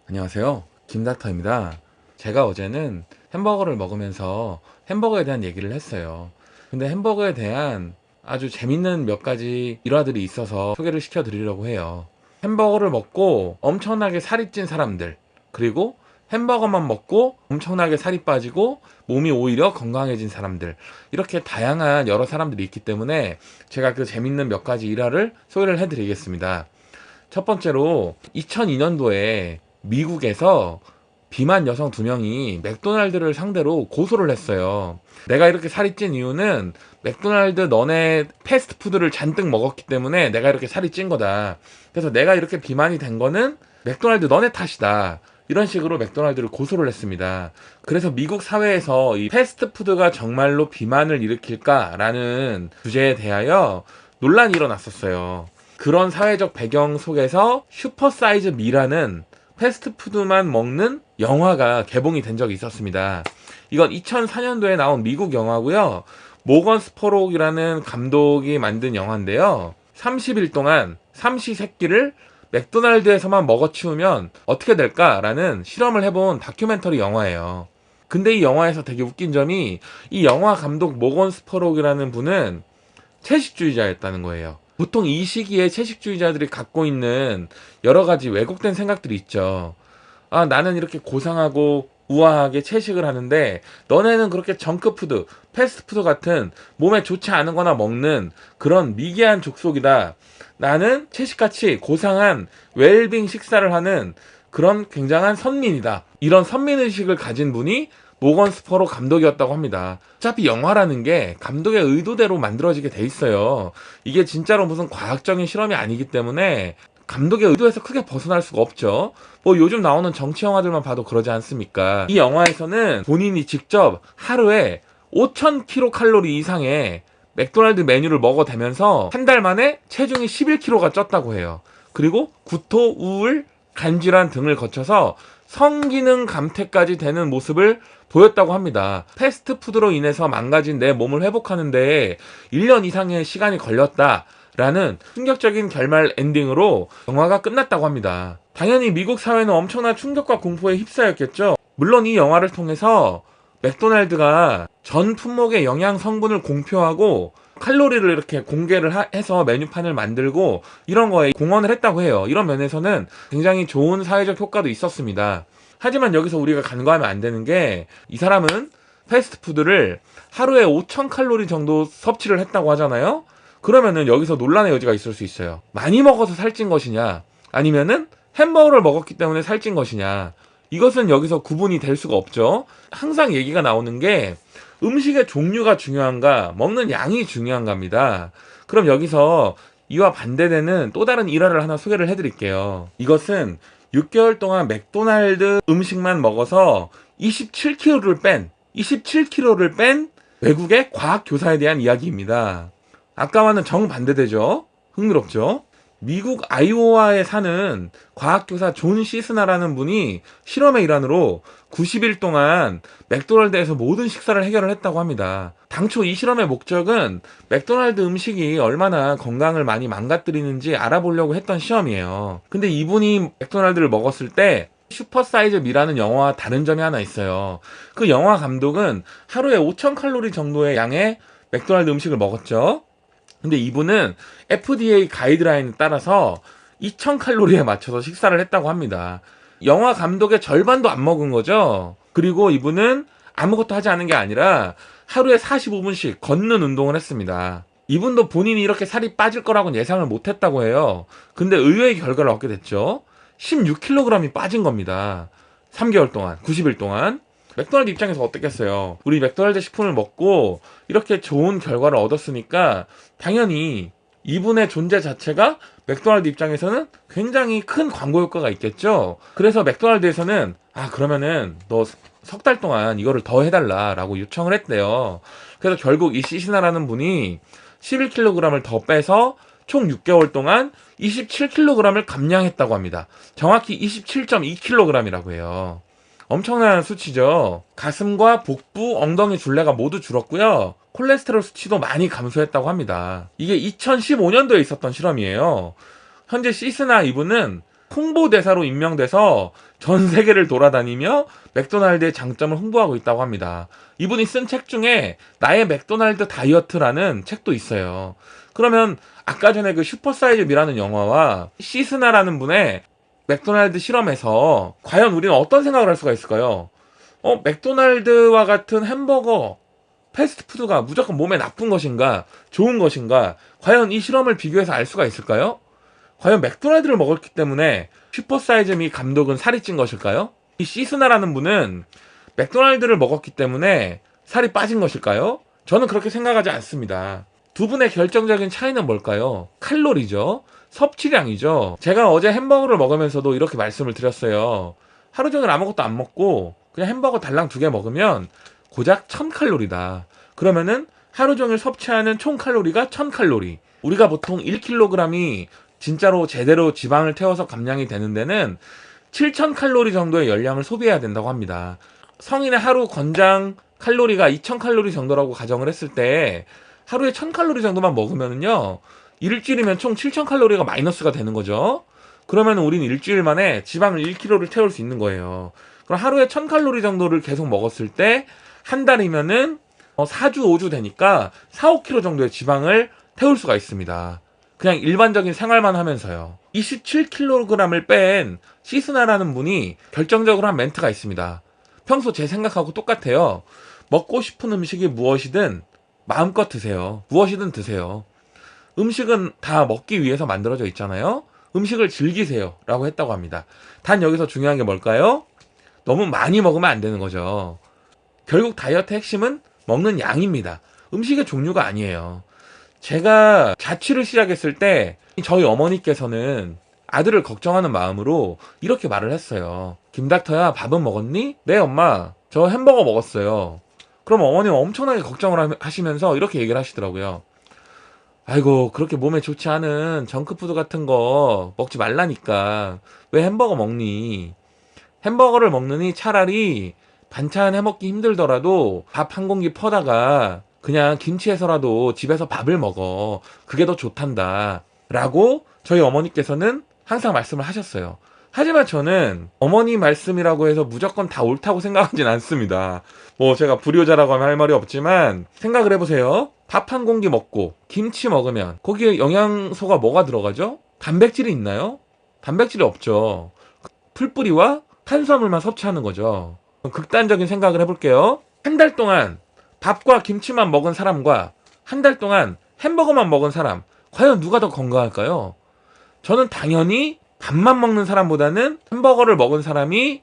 안녕하세요. 김닥터입니다. 제가 어제는 햄버거를 먹으면서 햄버거에 대한 얘기를 했어요. 근데 햄버거에 대한 아주 재밌는 몇 가지 일화들이 있어서 소개를 시켜드리려고 해요. 햄버거를 먹고 엄청나게 살이 찐 사람들, 그리고 햄버거만 먹고 엄청나게 살이 빠지고 몸이 오히려 건강해진 사람들, 이렇게 다양한 여러 사람들이 있기 때문에 제가 그 재밌는 몇 가지 일화를 소개를 해드리겠습니다. 첫 번째로 2002년도에 미국에서 비만 여성 2명이 맥도날드를 상대로 고소를 했어요. 내가 이렇게 살이 찐 이유는 맥도날드 너네 패스트푸드를 잔뜩 먹었기 때문에 내가 이렇게 살이 찐 거다. 그래서 내가 이렇게 비만이 된 거는 맥도날드 너네 탓이다. 이런 식으로 맥도날드를 고소를 했습니다. 그래서 미국 사회에서 이 패스트푸드가 정말로 비만을 일으킬까라는 주제에 대하여 논란이 일어났었어요. 그런 사회적 배경 속에서 슈퍼사이즈 미라는 패스트푸드만 먹는 영화가 개봉이 된 적이 있었습니다. 이건 2004년도에 나온 미국 영화고요. 모건 스퍼록이라는 감독이 만든 영화인데요. 30일 동안 삼시세끼를 맥도날드에서만 먹어치우면 어떻게 될까라는 실험을 해본 다큐멘터리 영화예요. 근데 이 영화에서 되게 웃긴 점이 이 영화 감독 모건 스퍼록이라는 분은 채식주의자였다는 거예요. 보통 이 시기에 채식주의자들이 갖고 있는 여러 가지 왜곡된 생각들이 있죠. 아, 나는 이렇게 고상하고 우아하게 채식을 하는데 너네는 그렇게 정크푸드, 패스트푸드 같은 몸에 좋지 않은 거나 먹는 그런 미개한 족속이다. 나는 채식같이 고상한 웰빙 식사를 하는 그런 굉장한 선민이다. 이런 선민의식을 가진 분이 모건 스퍼로 감독이었다고 합니다. 어차피 영화라는 게 감독의 의도대로 만들어지게 돼 있어요. 이게 진짜로 무슨 과학적인 실험이 아니기 때문에 감독의 의도에서 크게 벗어날 수가 없죠. 뭐 요즘 나오는 정치 영화들만 봐도 그러지 않습니까? 이 영화에서는 본인이 직접 하루에 5,000kcal 이상의 맥도날드 메뉴를 먹어대면서 한 달 만에 체중이 11kg가 쪘다고 해요. 그리고 구토, 우울, 간질환 등을 거쳐서 성기능 감퇴까지 되는 모습을 보였다고 합니다. 패스트푸드로 인해서 망가진 내 몸을 회복하는데 1년 이상의 시간이 걸렸다라는 충격적인 결말 엔딩으로 영화가 끝났다고 합니다. 당연히 미국 사회는 엄청난 충격과 공포에 휩싸였겠죠. 물론 이 영화를 통해서 맥도날드가 전 품목의 영양 성분을 공표하고 칼로리를 이렇게 공개를 해서 메뉴판을 만들고 이런 거에 공헌을 했다고 해요. 이런 면에서는 굉장히 좋은 사회적 효과도 있었습니다. 하지만 여기서 우리가 간과하면 안 되는 게 이 사람은 패스트푸드를 하루에 5,000칼로리 정도 섭취를 했다고 하잖아요. 그러면은 여기서 논란의 여지가 있을 수 있어요. 많이 먹어서 살찐 것이냐 아니면은 햄버거를 먹었기 때문에 살찐 것이냐, 이것은 여기서 구분이 될 수가 없죠. 항상 얘기가 나오는 게 음식의 종류가 중요한가, 먹는 양이 중요한가입니다. 그럼 여기서 이와 반대되는 또 다른 일화를 하나 소개를 해드릴게요. 이것은 6개월 동안 맥도날드 음식만 먹어서 27kg를 뺀 외국의 과학교사에 대한 이야기입니다. 아까와는 정반대되죠? 흥미롭죠? 미국 아이오와에 사는 과학교사 존 시스나라는 분이 실험의 일환으로 90일 동안 맥도날드에서 모든 식사를 해결을 했다고 합니다. 당초 이 실험의 목적은 맥도날드 음식이 얼마나 건강을 많이 망가뜨리는지 알아보려고 했던 시험이에요. 근데 이분이 맥도날드를 먹었을 때 슈퍼사이즈 미라는 영화와 다른 점이 하나 있어요. 그 영화 감독은 하루에 5,000칼로리 정도의 양의 맥도날드 음식을 먹었죠. 근데 이분은 FDA 가이드라인에 따라서 2,000칼로리에 맞춰서 식사를 했다고 합니다. 영화 감독의 절반도 안 먹은 거죠. 그리고 이분은 아무것도 하지 않은 게 아니라 하루에 45분씩 걷는 운동을 했습니다. 이분도 본인이 이렇게 살이 빠질 거라고는 예상을 못 했다고 해요. 근데 의외의 결과를 얻게 됐죠. 16kg이 빠진 겁니다. 3개월 동안, 90일 동안. 맥도날드 입장에서 어떻겠어요? 우리 맥도날드 식품을 먹고 이렇게 좋은 결과를 얻었으니까 당연히 이분의 존재 자체가 맥도날드 입장에서는 굉장히 큰 광고 효과가 있겠죠. 그래서 맥도날드에서는 그러면은 너 석 달 동안 이거를 더 해달라라고 요청을 했대요. 그래서 결국 이 시시나라는 분이 11kg을 더 빼서 총 6개월 동안 27kg을 감량했다고 합니다. 정확히 27.2kg이라고 해요. 엄청난 수치죠. 가슴과 복부, 엉덩이 둘레가 모두 줄었고요. 콜레스테롤 수치도 많이 감소했다고 합니다. 이게 2015년도에 있었던 실험이에요. 현재 시스나 이분은 홍보대사로 임명돼서 전 세계를 돌아다니며 맥도날드의 장점을 홍보하고 있다고 합니다. 이분이 쓴 책 중에 나의 맥도날드 다이어트라는 책도 있어요. 그러면 아까 전에 그 슈퍼사이즈 미라는 영화와 시스나라는 분의 맥도날드 실험에서 과연 우리는 어떤 생각을 할 수가 있을까요? 맥도날드와 같은 햄버거, 패스트푸드가 무조건 몸에 나쁜 것인가, 좋은 것인가, 과연 이 실험을 비교해서 알 수가 있을까요? 과연 맥도날드를 먹었기 때문에 슈퍼사이즈 미 감독은 살이 찐 것일까요? 이 시스나라는 분은 맥도날드를 먹었기 때문에 살이 빠진 것일까요? 저는 그렇게 생각하지 않습니다. 두 분의 결정적인 차이는 뭘까요? 칼로리죠. 섭취량이죠. 제가 어제 햄버거를 먹으면서도 이렇게 말씀을 드렸어요. 하루 종일 아무것도 안 먹고 그냥 햄버거 달랑 2개 먹으면 고작 1000칼로리다. 그러면은 하루 종일 섭취하는 총 칼로리가 1000칼로리. 우리가 보통 1kg이 진짜로 제대로 지방을 태워서 감량이 되는 데는 7000칼로리 정도의 열량을 소비해야 된다고 합니다. 성인의 하루 권장 칼로리가 2000칼로리 정도라고 가정을 했을 때 하루에 1000칼로리 정도만 먹으면요, 일주일이면 총 7000칼로리가 마이너스가 되는 거죠. 그러면 우리는 일주일 만에 지방을 1kg를 태울 수 있는 거예요. 그럼 하루에 1000칼로리 정도를 계속 먹었을 때 한 달이면은 4주 5주 되니까 4, 5kg 정도의 지방을 태울 수가 있습니다. 그냥 일반적인 생활만 하면서요. 27kg을 뺀 시스나라는 분이 결정적으로 한 멘트가 있습니다. 평소 제 생각하고 똑같아요. 먹고 싶은 음식이 무엇이든 마음껏 드세요. 무엇이든 드세요. 음식은 다 먹기 위해서 만들어져 있잖아요. 음식을 즐기세요 라고 했다고 합니다. 단 여기서 중요한 게 뭘까요? 너무 많이 먹으면 안 되는 거죠. 결국 다이어트 핵심은 먹는 양입니다. 음식의 종류가 아니에요. 제가 자취를 시작했을 때 저희 어머니께서는 아들을 걱정하는 마음으로 이렇게 말을 했어요. 김닥터야, 밥은 먹었니? 네 엄마, 저 햄버거 먹었어요. 그럼 어머니는 엄청나게 걱정을 하시면서 이렇게 얘기를 하시더라고요. 아이고, 그렇게 몸에 좋지 않은 정크푸드 같은 거 먹지 말라니까 왜 햄버거 먹니? 햄버거를 먹느니 차라리 반찬 해먹기 힘들더라도 밥 한 공기 퍼다가 그냥 김치에서라도 집에서 밥을 먹어. 그게 더 좋단다. 라고 저희 어머니께서는 항상 말씀을 하셨어요. 하지만 저는 어머니 말씀이라고 해서 무조건 다 옳다고 생각하진 않습니다. 뭐 제가 불효자라고 하면 할 말이 없지만 생각을 해보세요. 밥 한 공기 먹고 김치 먹으면 거기에 영양소가 뭐가 들어가죠? 단백질이 있나요? 단백질이 없죠. 풀뿌리와 탄수화물만 섭취하는 거죠. 극단적인 생각을 해볼게요. 한 달 동안 밥과 김치만 먹은 사람과 한 달 동안 햄버거만 먹은 사람, 과연 누가 더 건강할까요? 저는 당연히 밥만 먹는 사람보다는 햄버거를 먹은 사람이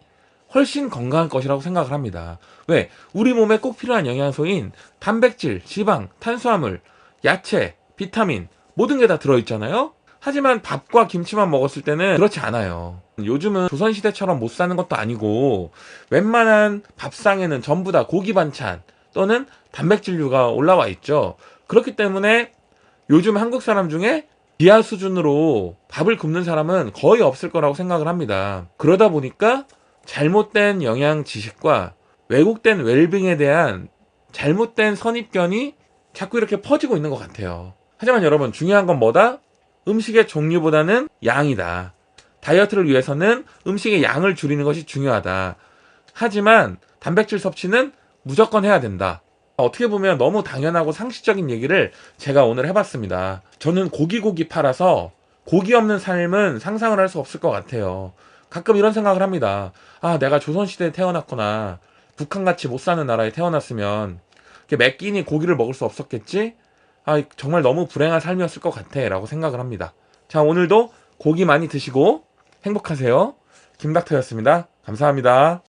훨씬 건강할 것이라고 생각을 합니다. 왜? 우리 몸에 꼭 필요한 영양소인 단백질, 지방, 탄수화물, 야채, 비타민 모든 게 다 들어있잖아요? 하지만 밥과 김치만 먹었을 때는 그렇지 않아요. 요즘은 조선시대처럼 못 사는 것도 아니고 웬만한 밥상에는 전부 다 고기 반찬 또는 단백질류가 올라와 있죠. 그렇기 때문에 요즘 한국 사람 중에 비하 수준으로 밥을 굶는 사람은 거의 없을 거라고 생각을 합니다. 그러다 보니까 잘못된 영양 지식과 왜곡된 웰빙에 대한 잘못된 선입견이 자꾸 이렇게 퍼지고 있는 것 같아요. 하지만 여러분, 중요한 건 뭐다? 음식의 종류보다는 양이다. 다이어트를 위해서는 음식의 양을 줄이는 것이 중요하다. 하지만 단백질 섭취는 무조건 해야 된다. 어떻게 보면 너무 당연하고 상식적인 얘기를 제가 오늘 해봤습니다. 저는 고기 팔아서 고기 없는 삶은 상상을 할 수 없을 것 같아요. 가끔 이런 생각을 합니다. 아, 내가 조선시대에 태어났구나. 북한같이 못 사는 나라에 태어났으면 매 끼니 고기를 먹을 수 없었겠지? 아, 정말 너무 불행한 삶이었을 것 같아 라고 생각을 합니다. 자, 오늘도 고기 많이 드시고 행복하세요. 김닥터였습니다. 감사합니다.